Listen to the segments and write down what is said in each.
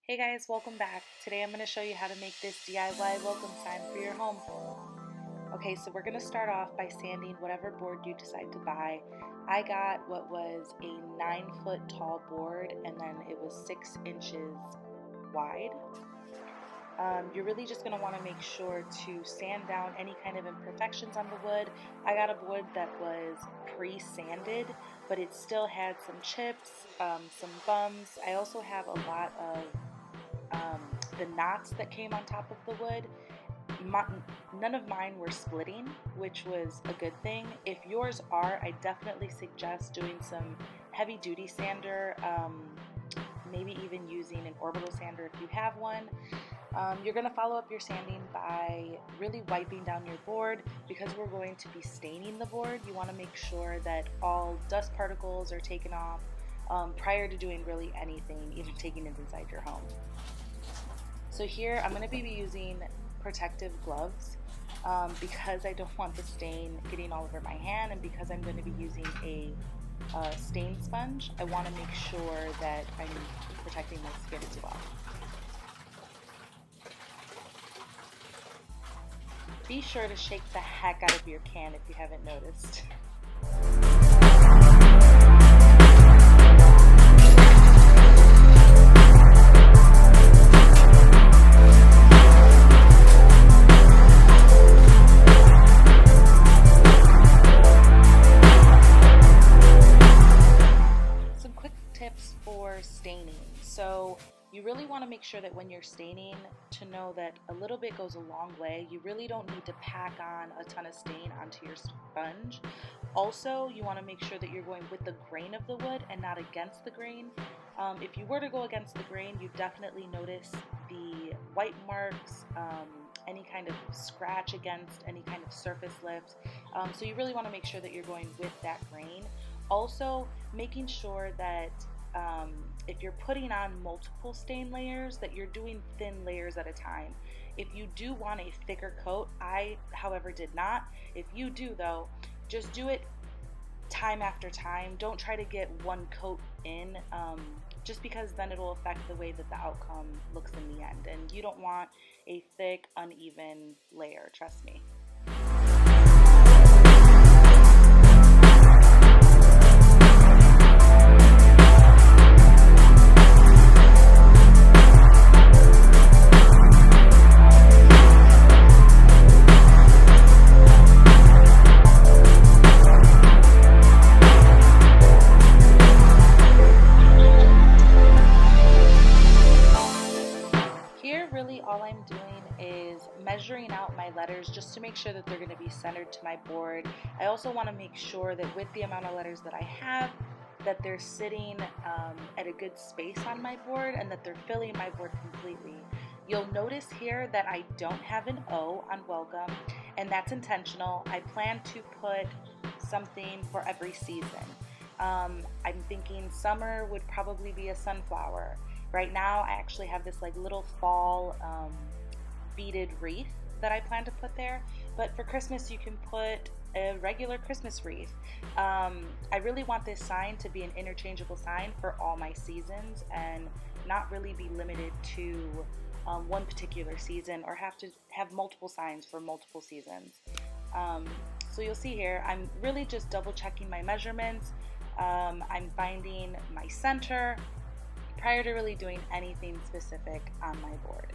Hey guys, welcome back. Today I'm going to show you how to make this DIY welcome sign for your home. Okay, so we're going to start off by sanding whatever board you decide to buy. I got what was a 9-foot tall board and then it was 6 inches wide. You're really just going to want to make sure to sand down any kind of imperfections on the wood. I got a wood that was pre-sanded, but it still had some chips, some bumps. I also have a lot of the knots that came on top of the wood. None of mine were splitting, which was a good thing. If yours are, I definitely suggest doing some heavy duty sander, maybe even using an orbital sander if you have one. You're going to follow up your sanding by really wiping down your board. Because we're going to be staining the board, you want to make sure that all dust particles are taken off prior to doing really anything, even taking it inside your home. So here I'm going to be using protective gloves because I don't want the stain getting all over my hand, and because I'm going to be using a stain sponge, I want to make sure that I'm protecting my skin as well. Be sure to shake the heck out of your can if you haven't noticed. Some quick tips for staining. So you really want to make sure that when you're staining, to know that a little bit goes a long way. You really don't need to pack on a ton of stain onto your sponge. Also, you want to make sure that you're going with the grain of the wood and not against the grain. If you were to go against the grain, you definitely notice the white marks, any kind of scratch against any kind of surface lift. So you really want to make sure that you're going with that grain. Also, making sure that if you're putting on multiple stain layers, that you're doing thin layers at a time. If you do want a thicker coat, I, however, did not. If you do, though, just do it time after time. Don't try to get one coat in, just because then it'll affect the way that the outcome looks in the end. And you don't want a thick, uneven layer, trust me. Here, really all I'm doing is measuring out my letters just to make sure that they're going to be centered to my board. I also want to make sure that with the amount of letters that I have, that they're sitting at a good space on my board and that they're filling my board completely. You'll notice here that I don't have an O on welcome, and that's intentional. I plan to put something for every season. I'm thinking summer would probably be a sunflower. Right now I actually have this like little fall beaded wreath that I plan to put there, but for Christmas you can put a regular Christmas wreath. I really want this sign to be an interchangeable sign for all my seasons and not really be limited to one particular season or have to have multiple signs for multiple seasons. So you'll see here I'm really just double checking my measurements. I'm finding my center prior to really doing anything specific on my board.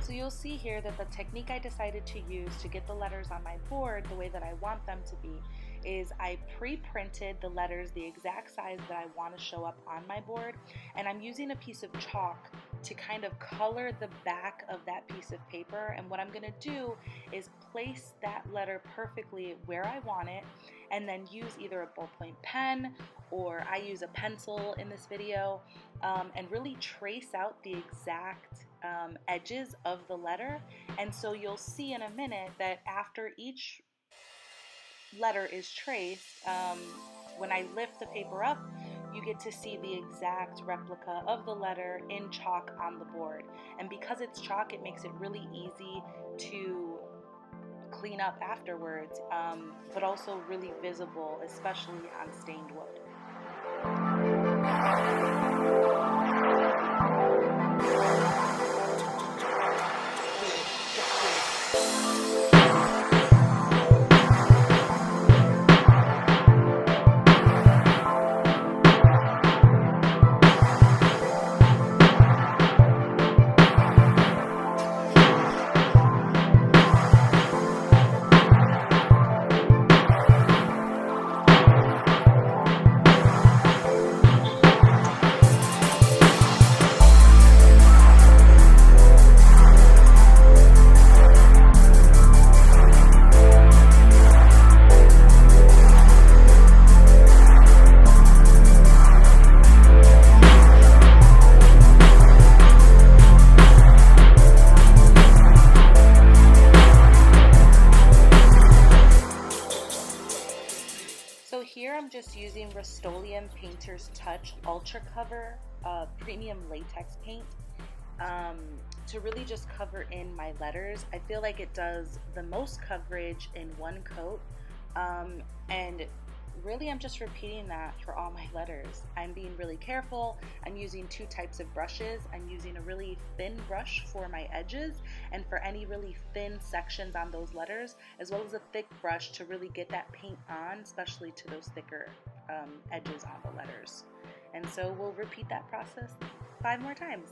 So you'll see here that the technique I decided to use to get the letters on my board the way that I want them to be is I pre-printed the letters the exact size that I want to show up on my board, and I'm using a piece of chalk to kind of color the back of that piece of paper. And what I'm going to do is place that letter perfectly where I want it, and then use either a ballpoint pen or I use a pencil in this video, and really trace out the exact edges of the letter. And so you'll see in a minute that after each letter is traced, when I lift the paper up, you get to see the exact replica of the letter in chalk on the board. And because it's chalk, it makes it really easy to clean up afterwards, but also really visible, especially on stained wood. So here I'm just using Rust-Oleum Painter's Touch Ultra Cover premium latex paint to really just cover in my letters. I feel like it does the most coverage in one coat, and really I'm just repeating that for all my letters. I'm being really careful. I'm using two types of brushes. I'm using a really thin brush for my edges and for any really thin sections on those letters, as well as a thick brush to really get that paint on, especially to those thicker edges on the letters. And so we'll repeat that process 5 more times.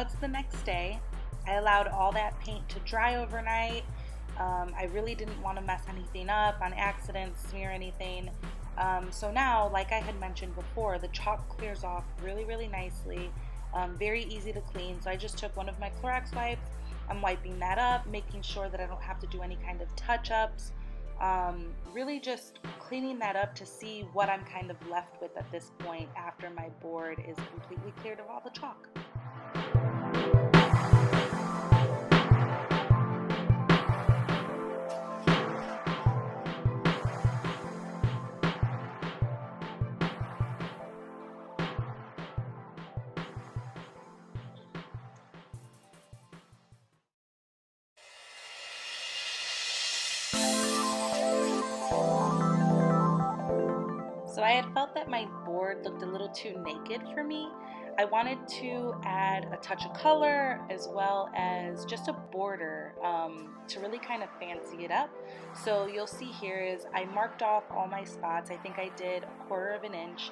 it's the next day. I allowed all that paint to dry overnight. I really didn't want to mess anything up on accident, smear anything. So now, like I had mentioned before, the chalk clears off really, really nicely. Very easy to clean. So I just took one of my Clorox wipes. I'm wiping that up, making sure that I don't have to do any kind of touch-ups. Really just cleaning that up to see what I'm kind of left with at this point after my board is completely cleared of all the chalk. So I had felt that my board looked a little too naked for me. I wanted to add a touch of color as well as just a border to really kind of fancy it up. So you'll see here is I marked off all my spots. I think I did 1/4 of an inch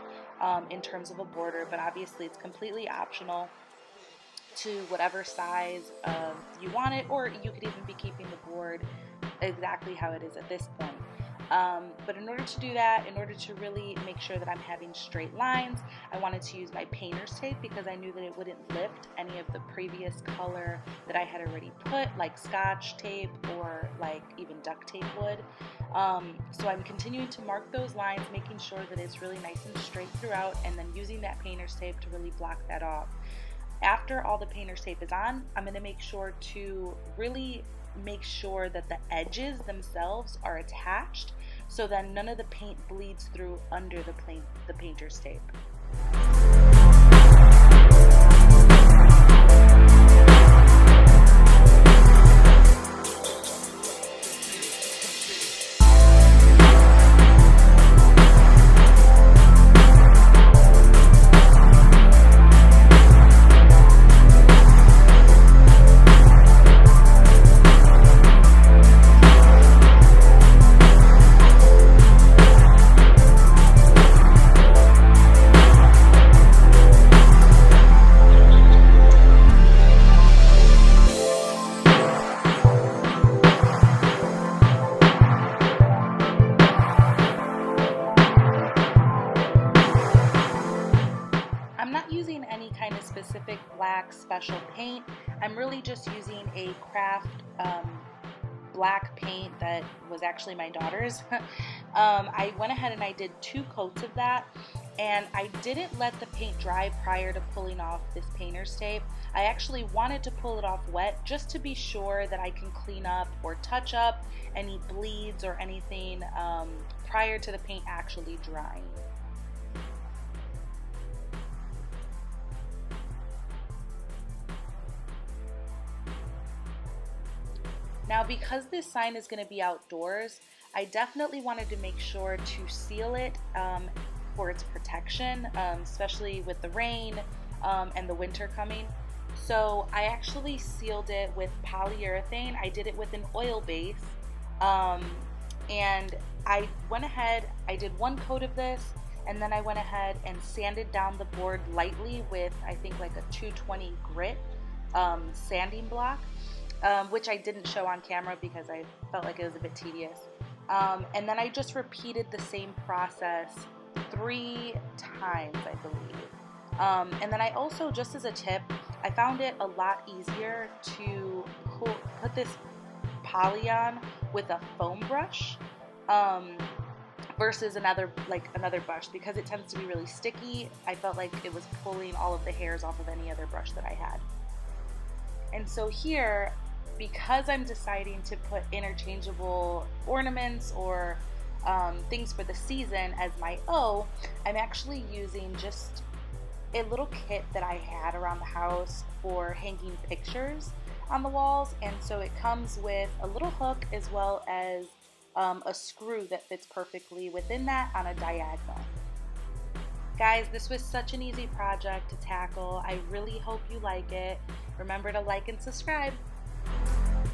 in terms of a border, but obviously it's completely optional to whatever size you want it, or you could even be keeping the board exactly how it is at this point. But in order to do that, in order to really make sure that I'm having straight lines, I wanted to use my painter's tape because I knew that it wouldn't lift any of the previous color that I had already put, like scotch tape or like even duct tape would. So I'm continuing to mark those lines, making sure that it's really nice and straight throughout, and then using that painter's tape to really block that off. After all the painter's tape is on, I'm going to make sure to really make sure that the edges themselves are attached so then none of the paint bleeds through under the painter's tape. Any kind of specific black special paint. I'm really just using a craft black paint that was actually my daughter's. I went ahead and I did 2 coats of that, and I didn't let the paint dry prior to pulling off this painter's tape. I actually wanted to pull it off wet just to be sure that I can clean up or touch up any bleeds or anything prior to the paint actually drying. Now, because this sign is going to be outdoors, I definitely wanted to make sure to seal it for its protection, especially with the rain and the winter coming. So I actually sealed it with polyurethane. I did it with an oil base, and I went ahead, I did 1 coat of this, and then I went ahead and sanded down the board lightly with, I think, like a 220 grit sanding block. Which I didn't show on camera because I felt like it was a bit tedious. And then I just repeated the same process 3 times, I believe. And then I also, just as a tip, I found it a lot easier to put this poly on with a foam brush versus another brush, because it tends to be really sticky. I felt like it was pulling all of the hairs off of any other brush that I had. And so here, because I'm deciding to put interchangeable ornaments or things for the season as my O, I'm actually using just a little kit that I had around the house for hanging pictures on the walls. And so it comes with a little hook as well as a screw that fits perfectly within that on a diagonal. Guys, this was such an easy project to tackle. I really hope you like it. Remember to like and subscribe.